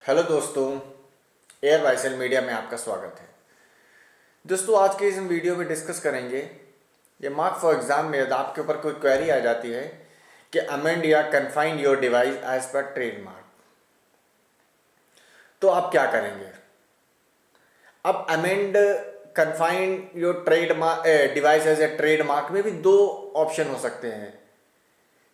Hello दोस्तों, air वाइसल media में आपका स्वागत है। दोस्तों, आज के इस वीडियो में डिस्कस करेंगे ये मार्क फॉर एग्जाम में यदि आपके ऊपर कोई क्वेरी आ जाती है कि अमेंड या confine your device as per trademark, तो आप क्या करेंगे। अब amend confine your trademark device as a trademark में भी दो ऑप्शन हो सकते हैं।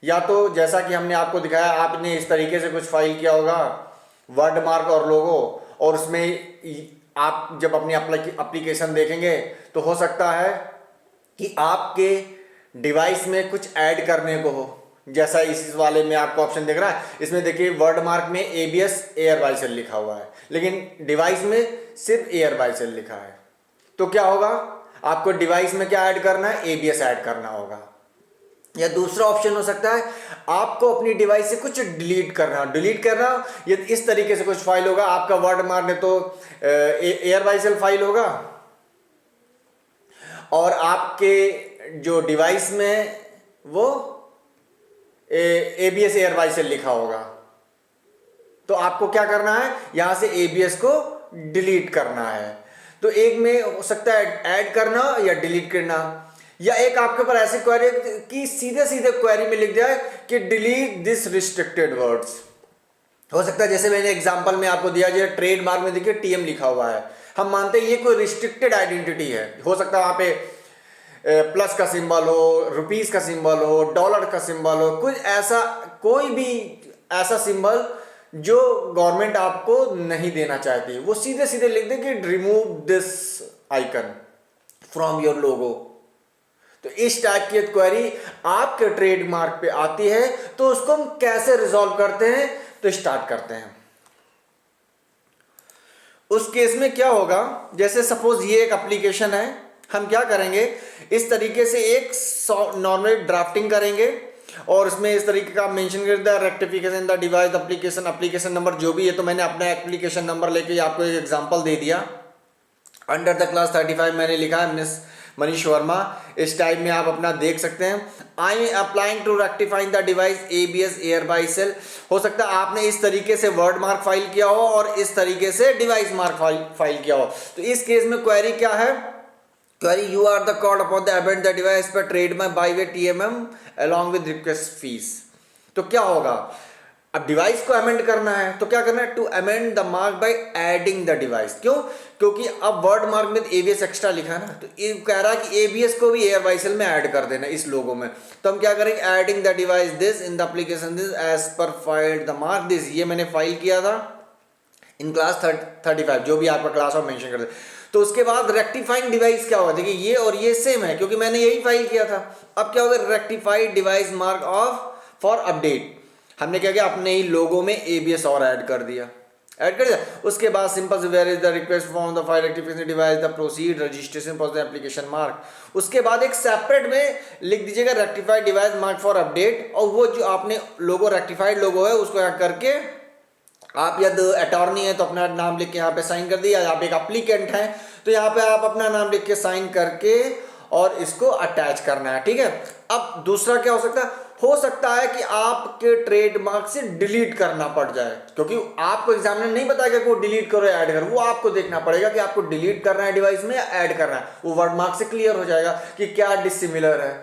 या तो जैसा कि हमने आपको दिखाया, आपने इस तरीके से कुछ फाइल किया होगा वर्ड मार्क और लोगो, और उसमें आप जब अपनी एप्लीकेशन देखेंगे तो हो सकता है कि आपके डिवाइस में कुछ ऐड करने को हो। जैसा इस वाले में आपको ऑप्शन दिख रहा है, इसमें देखिए वर्ड मार्क में एबीएस एयर वाइसल लिखा हुआ है, लेकिन डिवाइस में सिर्फ एयर वाइसल लिखा है। तो क्या होगा, आपको डिवाइस में क्या ऐड करना है, एबीएस ऐड करना होगा। या दूसरा ऑप्शन हो सकता है आपको अपनी डिवाइस से कुछ डिलीट करना। ये इस तरीके से कुछ फाइल होगा, आपका वर्ड मार्क में तो एयर वाइसल फाइल होगा और आपके जो डिवाइस में वो एबीएस एयर वाइसल लिखा होगा। तो आपको क्या करना है, यहां से एबीएस को डिलीट करना है। तो एक में हो सकता है ऐड करना या डिलीट करना, या एक आपके ऊपर ऐसी क्वेरी कि सीधे सीधे क्वेरी में लिख दिया है कि डिलीट दिस रिस्ट्रिक्टेड वर्ड्स। हो सकता है जैसे मैंने एग्जांपल में आपको दिया, जो ट्रेडमार्क में देखिए टीएम लिखा हुआ है, हम मानते हैं ये कोई रिस्ट्रिक्टेड आइडेंटिटी है। हो सकता है वहां पे प्लस का सिंबल हो, रुपीस का सिंबल हो, डॉलर का सिंबल हो, कुछ ऐसा कोई भी ऐसा सिंबल जो गवर्नमेंट आपको नहीं देना चाहती, वो सीधे सीधे लिख दे कि remove this icon from your logo. तो इस टाइप की क्वेरी आपके ट्रेडमार्क पे आती है, तो उसको हम कैसे रिजॉल्व करते हैं, तो स्टार्ट करते हैं। उस केस में क्या होगा, जैसे सपोज ये एक एप्लीकेशन है, हम क्या करेंगे, इस तरीके से एक नॉर्मल ड्राफ्टिंग करेंगे और उसमें इस तरीके का मेंशन कर दिया rectification the device application number जो भी है। तो मैंने अपना एप्लीकेशन नंबर लेके आपको एक एग्जांपल दे दिया। अंडर द क्लास 35 मैंने लिखा है मिस मनीष वर्मा। इस टाइप में आप अपना देख सकते हैं। I am applying to rectifying the device ABS air vessel. हो सकता है आपने इस तरीके से वर्ड मार्क फाइल किया हो और इस तरीके से डिवाइस मार्क फाइल किया हो। तो इस केस में क्वेरी क्या है, query you are the called upon the amend the device पर trademark by way TMM along with request fees. तो क्या होगा, अब डिवाइस को अमेंड करना है, तो क्या करना है, to amend the mark by adding the device. क्यों, क्योंकि अब वर्ड मार्क में एबीएस एक्स्ट्रा लिखा है ना, तो ये कह रहा है कि एबीएस को भी एयर वाइसल में ऐड कर देना इस लोगो में। तो हम क्या करेंगे, adding the device this in the application this as per file the mark this. ये मैंने फाइल किया था इन क्लास 35, जो भी आपका क्लास ऑफ मेंशन कर दे। तो उसके बाद रेक्टिफाइंग डिवाइस क्या होगा, देखिए ये और ये सेम है क्योंकि मैंने यही फाइल किया था। अब क्या होगा, rectified device mark of for update. हमने क्या किया, अपने ही लोगो में एबीएस और ऐड कर दिया। उसके बाद सिंपल से where is the request from the file rectification device the proceed registration for the application mark. उसके बाद एक सेपरेट में लिख दीजिएगा rectified device mark for update, और वो जो आपने लोगो रेक्टिफाइड लोगो है उसको ऐड करके आप यदि अटॉर्नी है तो अपना नाम लिख के यहाँ पे साइन कर दिया, आप एक एप्लीकेंट हैं तो यहाँ पे आप अपना नाम लिख के साइन करके और इसको अटैच करना है। ठीक है। अब दूसरा क्या हो सकता है कि आपके ट्रेडमार्क से डिलीट करना पड़ जाए, क्योंकि आपको एग्जामिनर नहीं बताएगा कि वो डिलीट करो या ऐड करो, वो आपको देखना पड़ेगा कि आपको डिलीट करना है डिवाइस में या ऐड करना है। वो वर्ड मार्क से क्लियर हो जाएगा कि क्या डिसिमिलर है।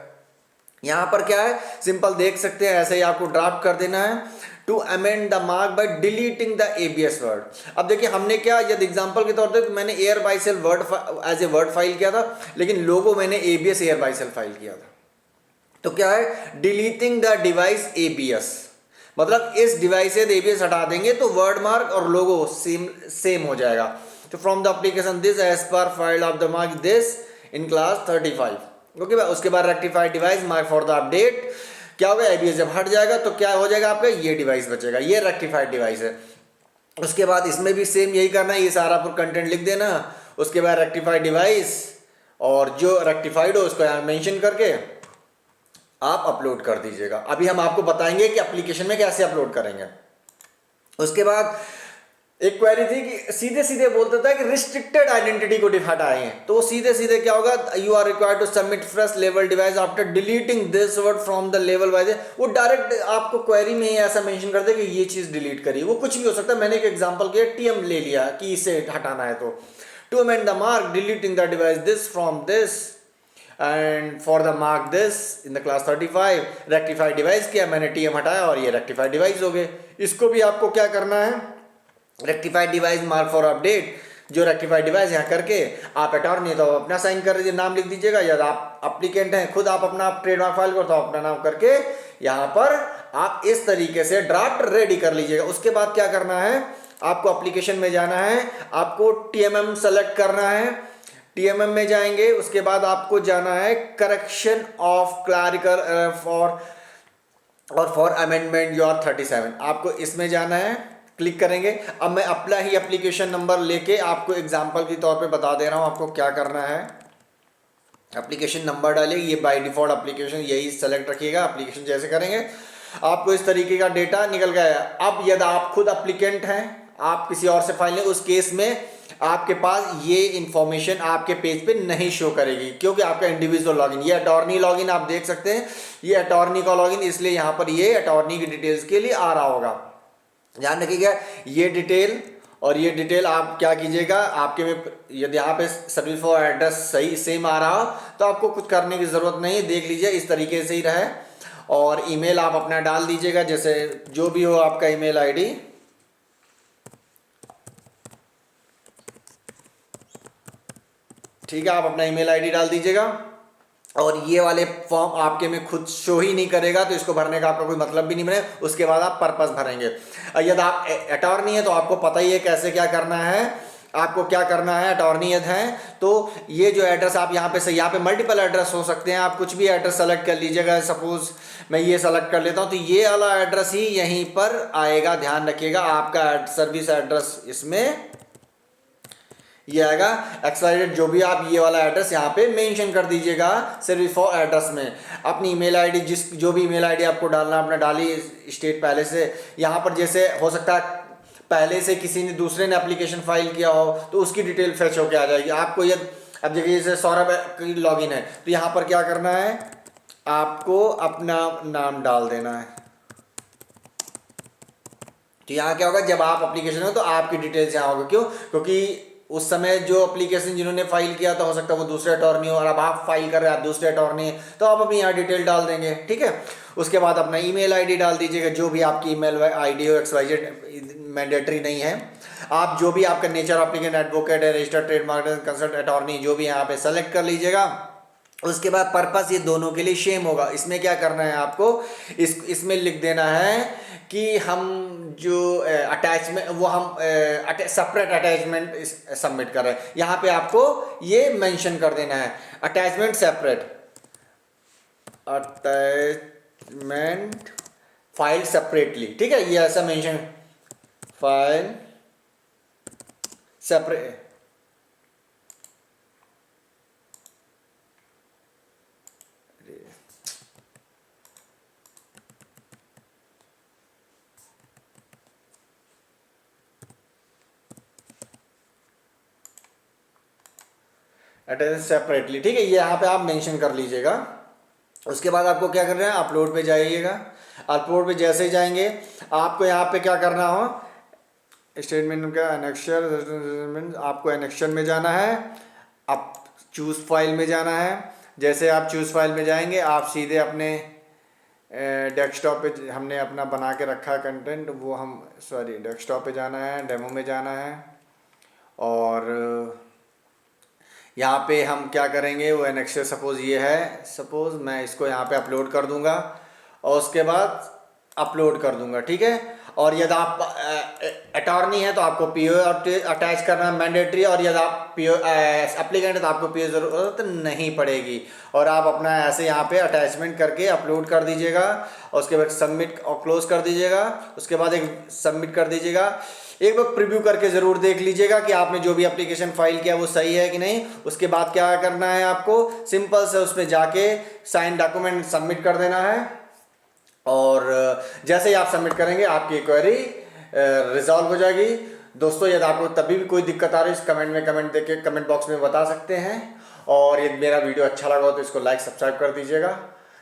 यहां पर क्या है, सिंपल देख सकते हैं, ऐसे ही आपको ड्राफ्ट कर देना है to amend the mark by deleting the ABS word. अब देखिए हमने क्या, यदि एग्जांपल के तौर पे मैंने air vessel word as a word file किया था, लेकिन लोगो मैंने एबीएस एयर वाइसल फाइल किया था। तो क्या है, डिलीटिंग द डिवाइस एबीएस, मतलब इस डिवाइस से एबीएस हटा देंगे तो वर्ड मार्क और लोगो सेम हो जाएगा। तो from the application this as per file of the mark this in class 35। Okay, उसके बाद rectified device mark for the update. क्या होगा, एबीएस जब हट जाएगा तो क्या हो जाएगा, आपका ये डिवाइस बचेगा, ये रेक्टिफाइड डिवाइस है। उसके बाद इसमें भी सेम यही करना है, ये सारा पूरा कंटेंट लिख देना। उसके बाद रेक्टिफाइड डिवाइस और जो रेक्टिफाइड हो उसको यहाँ मेंशन करके आप अपलोड कर दीजिएगा। अभी हम आपको बताएंगे कि एप्लीकेशन में कैसे अपलोड करेंगे। उसके बाद एक क्वेरी थी कि सीधे सीधे बोलता था कि रिस्ट्रिक्टेड आइडेंटिटी को हटाए हैं, तो सीधे सीधे क्या होगा, you are required to submit fresh label device after deleting this word from the label wise. वो डायरेक्ट आपको क्वेरी में ही ऐसा मेंशन कर दे कि ये चीज डिलीट करिए, वो कुछ भी हो सकता है। मैंने एक एग्जांपल किया, टीएम ले लिया कि इसे हटाना है, तो to amend the mark deleting the device this from this end for the mark this in the class 35 rectified device किया, मैंने टीएम हटाया और ये रेक्टिफाइड डिवाइस हो गए। इसको भी आपको क्या करना है, rectified device mark for update, जो रेक्टिफाइड डिवाइस यहाँ करके आप अटॉर्नी तो अपना साइन कर दीजिए, नाम लिख दीजिएगा, या आप अप्लीकेंट हैं खुद आप अपना ट्रेडमार्क फाइल को तो अपना नाम करके यहाँ पर आप इस तरीके से ड्राफ्ट रेडी कर लीजिएगा। उसके बाद क्या करना है, आपको एप्लीकेशन में जाना है, आपको टीएमएम सेलेक्ट करना है, टीएमएम में जाएंगे, उसके बाद आपको जाना है correction of clerical for amendment your 37, आपको इसमें जाना है, क्लिक करेंगे। अब मैं अपना ही एप्लीकेशन नंबर लेके आपको एग्जांपल के तौर पे बता दे रहा हूं आपको क्या करना है। एप्लीकेशन नंबर डालिए, ये बाय डिफॉल्ट एप्लीकेशन यही सेलेक्ट रखिएगा। एप्लीकेशन जैसे करेंगे आपको इस तरीके का डेटा निकल गया। अब यदि आप खुद एप्लीकेंट हैं, आप किसी और से फाइल लें, उस केस में आपके पास ये इंफॉर्मेशन आपके पेज पे नहीं शो करेगी, क्योंकि आपका इंडिविजुअल लॉगिन, ये अटॉर्नी लॉगिन आप देख सकते हैं, ये अटॉर्नी का लॉगिन, इसलिए यहाँ पर ये अटॉर्नी की डिटेल्स के लिए आ रहा होगा। ध्यान रखिएगा ये डिटेल और ये डिटेल आप क्या कीजिएगा, आपके में यदि यहाँ पे सर्विस फॉर एड्रेस सही सेम आ रहा हो तो आपको कुछ करने की ज़रूरत नहीं है, देख लीजिए इस तरीके से ही रहे। और ईमेल आप अपना डाल दीजिएगा, जैसे जो भी हो आपका ईमेल आईडी, ठीक है, आप अपना ईमेल आईडी डाल दीजिएगा। और ये वाले फॉर्म आपके में खुद शो ही नहीं करेगा, तो इसको भरने का आपका कोई मतलब भी नहीं बने। उसके बाद आप पर्पस भरेंगे। यदि आप अटॉर्नी है तो आपको पता ही है कैसे क्या करना है, आपको क्या करना है। अटॉर्नी यदि हैं तो ये जो एड्रेस आप यहाँ पे यहाँ पे मल्टीपल एड्रेस हो सकते हैं, आप कुछ भी एड्रेस सेलेक्ट कर लीजिएगा। सपोज मैं ये सेलेक्ट कर लेता हूँ तो ये वाला एड्रेस ही यहीं पर आएगा। ध्यान रखिएगा आपका सर्विस एड्रेस इसमें ये आएगा एक्सपायरी, जो भी आप ये वाला एड्रेस यहाँ पे मेंशन कर दीजिएगा सर्विस फॉर एड्रेस में। अपनी ईमेल आईडी जो भी ईमेल आईडी आपको डालना अपना डाली स्टेट पहले से। यहाँ पर जैसे हो सकता है पहले से किसी ने दूसरे ने एप्लीकेशन फाइल किया हो तो उसकी डिटेल फेच होके आ जाएगी आपको। ये अब देखिए जैसे सौरभ की लॉगिन है तो यहाँ पर क्या करना है, आपको अपना नाम डाल देना है। तो यहाँ क्या होगा, जब आप एप्लीकेशन हो तो आपकी डिटेल्स यहाँ होगी। क्यों? क्योंकि उस समय जो एप्लीकेशन जिन्होंने फाइल किया था हो सकता है वो दूसरे अटॉर्नी हो, और अब आप फाइल कर रहे हैं आप दूसरे अटॉर्नी हैं, तो आप अपनी यहाँ डिटेल डाल देंगे। ठीक है, उसके बाद अपना ईमेल आईडी डाल दीजिएगा, जो भी आपकी ईमेल आईडी हो, XYZ मैंडेटरी नहीं है। आप जो भी आपका नेचर एप्लीकेंट, एडवोकेट है, रजिस्टर्ड ट्रेडमार्क कंसल्टेंट, अटॉर्नी, जो भी यहाँ पे सेलेक्ट कर लीजिएगा। उसके बाद पर्पस ये दोनों के लिए सेम होगा। इसमें क्या करना है आपको, इसमें लिख देना है कि हम जो अटैचमेंट वो हम सेपरेट अटैचमेंट सबमिट कर रहे हैं। यहाँ पे आपको ये मेंशन कर देना है attachment separate, attachment file separately. ठीक है, ये ऐसा mention file separate. Attach separately. ठीक है, ये यहाँ पे आप मेंशन कर लीजिएगा। उसके बाद आपको क्या करना है, अपलोड पे जाइएगा। अपलोड पे जैसे ही जाएंगे आपको यहाँ पे क्या करना हो, स्टेटमेंट का एनेक्शन, आपको एनेक्शन में जाना है, आप चूज फाइल में जाना है। जैसे आप चूज फाइल में जाएंगे आप सीधे अपने डेस्कटॉप पे, हमने अपना बना के रखा कंटेंट, वो हम डेस्कटॉप पे जाना है, डेमो में जाना है, और यहाँ पे हम क्या करेंगे वो एनेक्सर सपोज ये है, सपोज मैं इसको यहाँ पे अपलोड कर दूंगा और उसके बाद अपलोड कर दूंगा। ठीक है, और यदि आप अटॉर्नी है तो आपको पीओ अटैच करना मैंडेटरी, और यदि आप पीओ एप्लीकेंट है तो आपको पीओ जरूरत नहीं पड़ेगी। और आप अपना ऐसे यहाँ पे अटैचमेंट करके अपलोड कर दीजिएगा और उसके बाद सबमिट और क्लोज कर दीजिएगा। उसके बाद एक सबमिट कर दीजिएगा। एक बार प्रीव्यू करके ज़रूर देख लीजिएगा कि आपने जो भी एप्लीकेशन फाइल किया वो सही है कि नहीं। उसके बाद क्या करना है, आपको सिंपल से उसमें जाके साइन डॉक्यूमेंट सबमिट कर देना है, और जैसे ही आप सबमिट करेंगे आपकी क्वेरी रिजॉल्व हो जाएगी। दोस्तों यदि आपको तभी भी कोई दिक्कत आ रही है इस कमेंट देके कमेंट बॉक्स में बता सकते हैं। और यदि मेरा वीडियो अच्छा लगा हो तो इसको लाइक सब्सक्राइब कर दीजिएगा,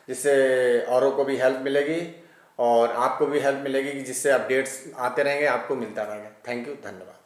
जिससे औरों को भी हेल्प मिलेगी और आपको भी हेल्प मिलेगी, जिससे अपडेट्स आते रहेंगे, आपको मिलता रहेगा। थैंक यू, धन्यवाद।